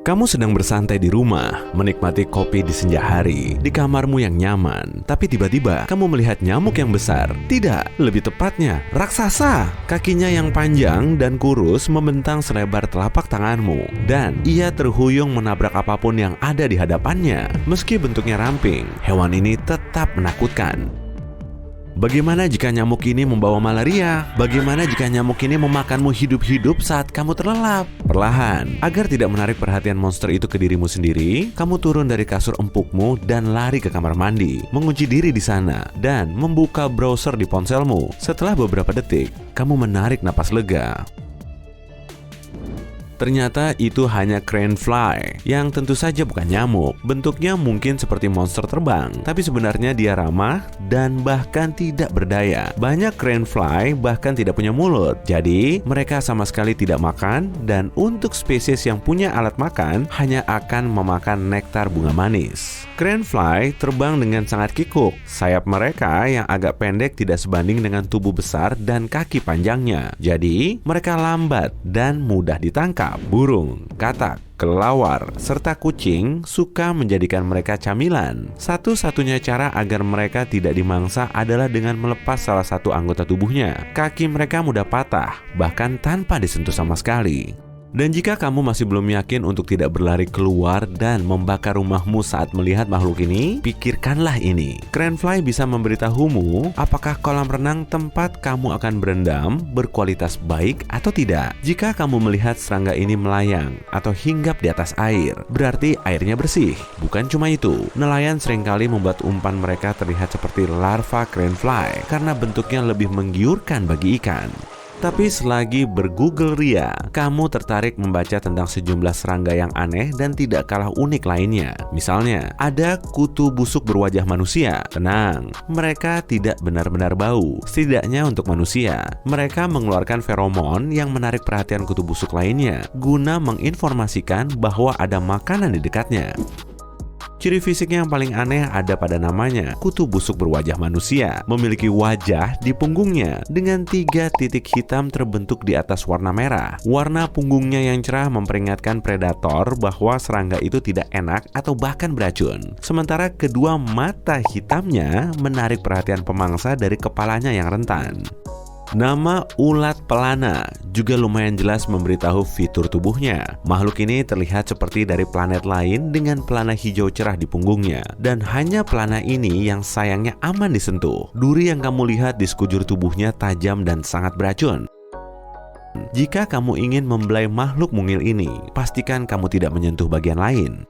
Kamu sedang bersantai di rumah, menikmati kopi di senja hari, di kamarmu yang nyaman. Tapi tiba-tiba kamu melihat nyamuk yang besar. Tidak, lebih tepatnya, raksasa. Kakinya yang panjang dan kurus membentang selebar telapak tanganmu. Dan ia terhuyung menabrak apapun yang ada di hadapannya. Meski bentuknya ramping, hewan ini tetap menakutkan. Bagaimana jika nyamuk ini membawa malaria? Bagaimana jika nyamuk ini memakanmu hidup-hidup saat kamu terlelap? Perlahan, agar tidak menarik perhatian monster itu ke dirimu sendiri, kamu turun dari kasur empukmu dan lari ke kamar mandi, mengunci diri di sana, dan membuka browser di ponselmu. Setelah beberapa detik, kamu menarik napas lega. Ternyata itu hanya crane fly, yang tentu saja bukan nyamuk. Bentuknya mungkin seperti monster terbang, tapi sebenarnya dia ramah dan bahkan tidak berdaya. Banyak crane fly bahkan tidak punya mulut, jadi mereka sama sekali tidak makan. Dan untuk spesies yang punya alat makan, hanya akan memakan nektar bunga manis. Crane fly terbang dengan sangat kikuk. Sayap mereka yang agak pendek tidak sebanding dengan tubuh besar dan kaki panjangnya. Jadi mereka lambat dan mudah ditangkap. Burung, katak, kelelawar, serta kucing suka menjadikan mereka camilan. Satu-satunya cara agar mereka tidak dimangsa adalah dengan melepas salah satu anggota tubuhnya. Kaki mereka mudah patah, bahkan tanpa disentuh sama sekali. Dan jika kamu masih belum yakin untuk tidak berlari keluar dan membakar rumahmu saat melihat makhluk ini, pikirkanlah ini. Crane fly bisa memberitahumu apakah kolam renang tempat kamu akan berendam berkualitas baik atau tidak. Jika kamu melihat serangga ini melayang atau hinggap di atas air, berarti airnya bersih. Bukan cuma itu, nelayan seringkali membuat umpan mereka terlihat seperti larva crane fly karena bentuknya lebih menggiurkan bagi ikan. Tapi selagi bergoogle ria, kamu tertarik membaca tentang sejumlah serangga yang aneh dan tidak kalah unik lainnya. Misalnya, ada kutu busuk berwajah manusia. Tenang, mereka tidak benar-benar bau. Setidaknya untuk manusia, mereka mengeluarkan feromon yang menarik perhatian kutu busuk lainnya, guna menginformasikan bahwa ada makanan di dekatnya. Ciri fisiknya yang paling aneh ada pada namanya. Kutu busuk berwajah manusia memiliki wajah di punggungnya dengan 3 titik hitam terbentuk di atas warna merah. Warna punggungnya yang cerah memperingatkan predator bahwa serangga itu tidak enak atau bahkan beracun. Sementara kedua mata hitamnya menarik perhatian pemangsa dari kepalanya yang rentan. Nama ulat pelana juga lumayan jelas memberitahu fitur tubuhnya. Makhluk ini terlihat seperti dari planet lain dengan pelana hijau cerah di punggungnya. Dan hanya pelana ini yang sayangnya aman disentuh. Duri yang kamu lihat di sekujur tubuhnya tajam dan sangat beracun. Jika kamu ingin membelai makhluk mungil ini, pastikan kamu tidak menyentuh bagian lain.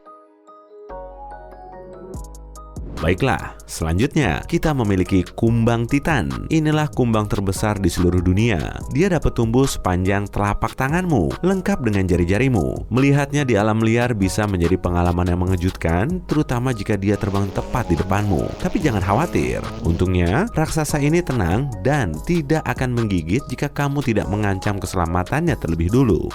Baiklah, selanjutnya kita memiliki kumbang titan. Inilah kumbang terbesar di seluruh dunia. Dia dapat tumbuh sepanjang telapak tanganmu, lengkap dengan jari-jarimu. Melihatnya di alam liar bisa menjadi pengalaman yang mengejutkan, terutama jika dia terbang tepat di depanmu. Tapi jangan khawatir, untungnya raksasa ini tenang dan tidak akan menggigit jika kamu tidak mengancam keselamatannya terlebih dulu.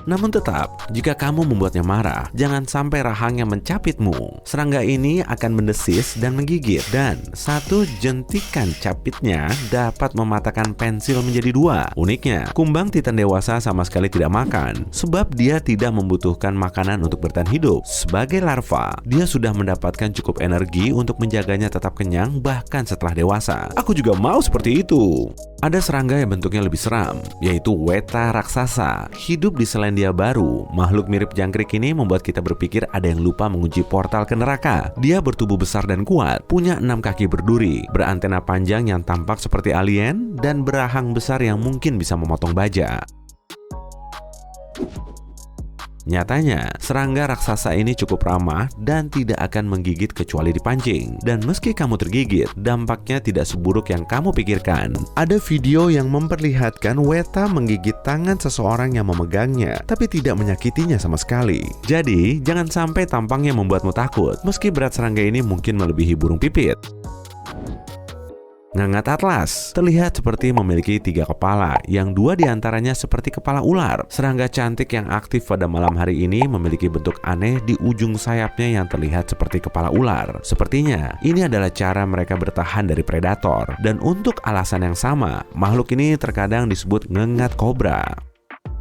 Namun tetap, jika kamu membuatnya marah, jangan sampai rahangnya mencapitmu. Serangga ini akan mendesis dan menggigit, dan satu jentikan capitnya dapat mematahkan pensil menjadi 2. Uniknya, kumbang titan dewasa sama sekali tidak makan, sebab dia tidak membutuhkan makanan untuk bertahan hidup. Sebagai larva, dia sudah mendapatkan cukup energi untuk menjaganya tetap kenyang bahkan setelah dewasa. Aku juga mau seperti itu. Ada serangga yang bentuknya lebih seram, yaitu weta raksasa. Hidup di Selandia Baru, makhluk mirip jangkrik ini membuat kita berpikir ada yang lupa mengunci portal ke neraka. Dia bertubuh besar dan kuat, punya 6 kaki berduri, berantena panjang yang tampak seperti alien, dan berahang besar yang mungkin bisa memotong baja. Nyatanya, serangga raksasa ini cukup ramah dan tidak akan menggigit kecuali dipancing. Dan meski kamu tergigit, dampaknya tidak seburuk yang kamu pikirkan. Ada video yang memperlihatkan weta menggigit tangan seseorang yang memegangnya, tapi tidak menyakitinya sama sekali. Jadi, jangan sampai tampangnya membuatmu takut, meski berat serangga ini mungkin melebihi burung pipit. Ngangat atlas terlihat seperti memiliki 3 kepala, yang 2 diantaranya seperti kepala ular. Serangga cantik yang aktif pada malam hari ini memiliki bentuk aneh di ujung sayapnya yang terlihat seperti kepala ular. Sepertinya ini adalah cara mereka bertahan dari predator. Dan untuk alasan yang sama, makhluk ini terkadang disebut ngengat kobra.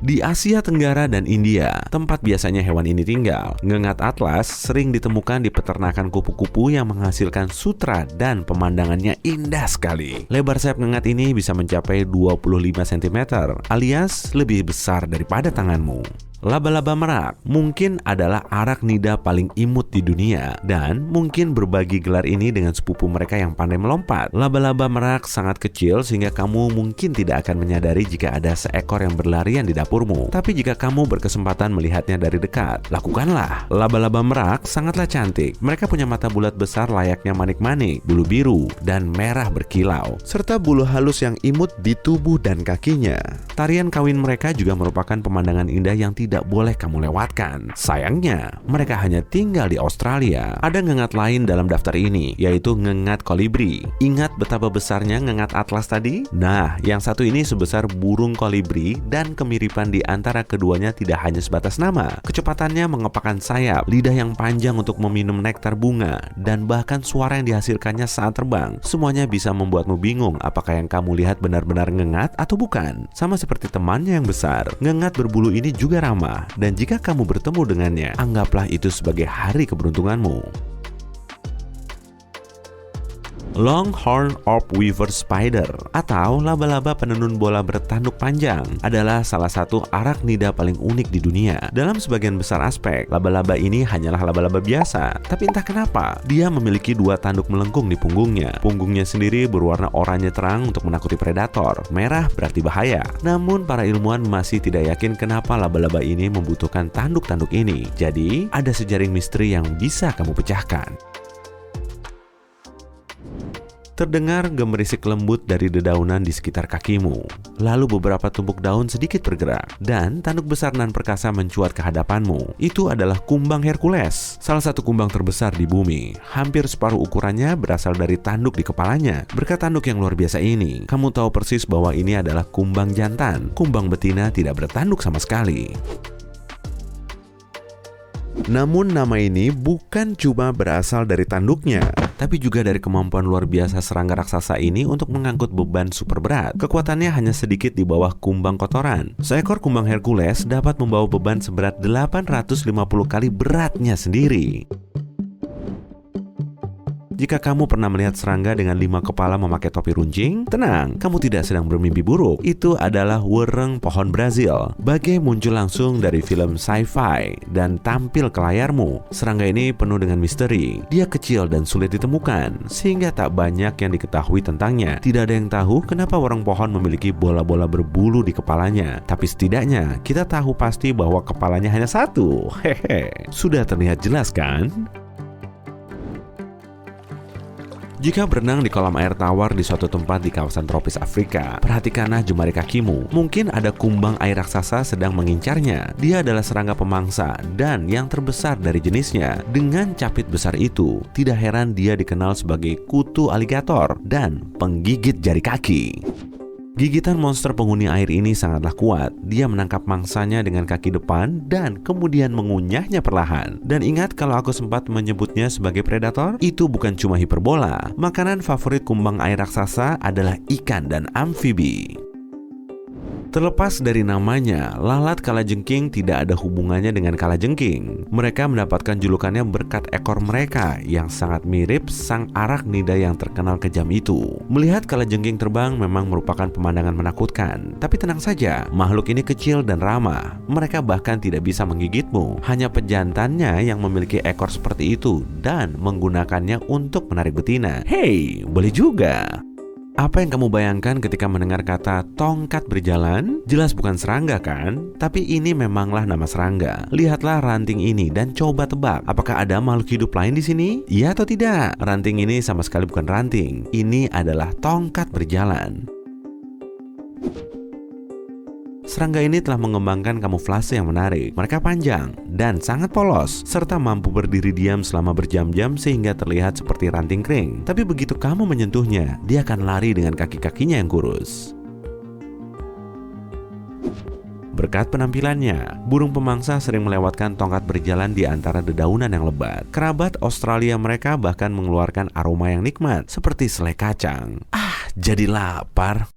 Di Asia Tenggara dan India, tempat biasanya hewan ini tinggal, ngengat atlas sering ditemukan di peternakan kupu-kupu yang menghasilkan sutra dan pemandangannya indah sekali. Lebar sayap ngengat ini bisa mencapai 25 cm alias lebih besar daripada tanganmu. Laba-laba merak mungkin adalah arachnida paling imut di dunia dan mungkin berbagi gelar ini dengan sepupu mereka yang pandai melompat. Laba-laba merak sangat kecil sehingga kamu mungkin tidak akan menyadari jika ada seekor yang berlarian di dapurmu. Tapi jika kamu berkesempatan melihatnya dari dekat, lakukanlah. Laba-laba merak sangatlah cantik. Mereka punya mata bulat besar layaknya manik-manik, bulu biru dan merah berkilau, serta bulu halus yang imut di tubuh dan kakinya. Tarian kawin mereka juga merupakan pemandangan indah yang tidak boleh kamu lewatkan. Sayangnya, mereka hanya tinggal di Australia. Ada ngengat lain dalam daftar ini, yaitu ngengat kolibri. Ingat betapa besarnya ngengat atlas tadi? Nah, yang satu ini sebesar burung kolibri dan kemiripan di antara keduanya tidak hanya sebatas nama. Kecepatannya mengepakkan sayap, lidah yang panjang untuk meminum nektar bunga, dan bahkan suara yang dihasilkannya saat terbang. Semuanya bisa membuatmu bingung apakah yang kamu lihat benar-benar ngengat atau bukan. Sama seperti temannya yang besar, ngengat berbulu ini juga ramah. Dan jika kamu bertemu dengannya, anggaplah itu sebagai hari keberuntunganmu. Longhorn Orb Weaver Spider atau laba-laba penenun bola bertanduk panjang adalah salah satu arachnida paling unik di dunia. Dalam sebagian besar aspek, laba-laba ini hanyalah laba-laba biasa, tapi entah kenapa dia memiliki dua tanduk melengkung di punggungnya. Punggungnya sendiri berwarna oranye terang untuk menakuti predator, merah berarti bahaya. Namun para ilmuwan masih tidak yakin kenapa laba-laba ini membutuhkan tanduk-tanduk ini. Jadi ada sejaring misteri yang bisa kamu pecahkan. Terdengar gemerisik lembut dari dedaunan di sekitar kakimu. Lalu beberapa tumpuk daun sedikit bergerak, dan tanduk besar nan perkasa mencuat ke hadapanmu. Itu adalah kumbang Hercules, salah satu kumbang terbesar di bumi. Hampir separuh ukurannya berasal dari tanduk di kepalanya. Berkat tanduk yang luar biasa ini, kamu tahu persis bahwa ini adalah kumbang jantan. Kumbang betina tidak bertanduk sama sekali. Namun nama ini bukan cuma berasal dari tanduknya, tapi juga dari kemampuan luar biasa serangga raksasa ini untuk mengangkut beban super berat. Kekuatannya hanya sedikit di bawah kumbang kotoran. Seekor kumbang Hercules dapat membawa beban seberat 850 kali beratnya sendiri. Jika kamu pernah melihat serangga dengan 5 kepala memakai topi runcing, tenang, kamu tidak sedang bermimpi buruk. Itu adalah wereng pohon Brazil. Bagai muncul langsung dari film sci-fi dan tampil ke layarmu. Serangga ini penuh dengan misteri. Dia kecil dan sulit ditemukan, sehingga tak banyak yang diketahui tentangnya. Tidak ada yang tahu kenapa wereng pohon memiliki bola-bola berbulu di kepalanya. Tapi setidaknya kita tahu pasti bahwa kepalanya hanya satu. Hehe, sudah terlihat jelas kan? Jika berenang di kolam air tawar di suatu tempat di kawasan tropis Afrika, perhatikanlah jemari kakimu. Mungkin ada kumbang air raksasa sedang mengincarnya. Dia adalah serangga pemangsa dan yang terbesar dari jenisnya. Dengan capit besar itu, tidak heran dia dikenal sebagai kutu aligator dan penggigit jari kaki. Gigitan monster penghuni air ini sangatlah kuat. Dia menangkap mangsanya dengan kaki depan dan kemudian mengunyahnya perlahan. Dan ingat kalau aku sempat menyebutnya sebagai predator? Itu bukan cuma hiperbola. Makanan favorit kumbang air raksasa adalah ikan dan amfibi. Terlepas dari namanya, lalat kalajengking tidak ada hubungannya dengan kalajengking. Mereka mendapatkan julukannya berkat ekor mereka yang sangat mirip sang arachnida yang terkenal kejam itu. Melihat kalajengking terbang memang merupakan pemandangan menakutkan. Tapi tenang saja, makhluk ini kecil dan ramah. Mereka bahkan tidak bisa menggigitmu. Hanya pejantannya yang memiliki ekor seperti itu dan menggunakannya untuk menarik betina. Hey, boleh juga. Apa yang kamu bayangkan ketika mendengar kata tongkat berjalan? Jelas bukan serangga kan? Tapi ini memanglah nama serangga. Lihatlah ranting ini dan coba tebak, apakah ada makhluk hidup lain di sini? Iya atau tidak? Ranting ini sama sekali bukan ranting. Ini adalah tongkat berjalan. Serangga ini telah mengembangkan kamuflase yang menarik. Mereka panjang dan sangat polos, serta mampu berdiri diam selama berjam-jam sehingga terlihat seperti ranting kering. Tapi begitu kamu menyentuhnya, dia akan lari dengan kaki-kakinya yang kurus. Berkat penampilannya, burung pemangsa sering melewatkan tongkat berjalan di antara dedaunan yang lebat. Kerabat Australia mereka bahkan mengeluarkan aroma yang nikmat, seperti selai kacang. Jadi lapar.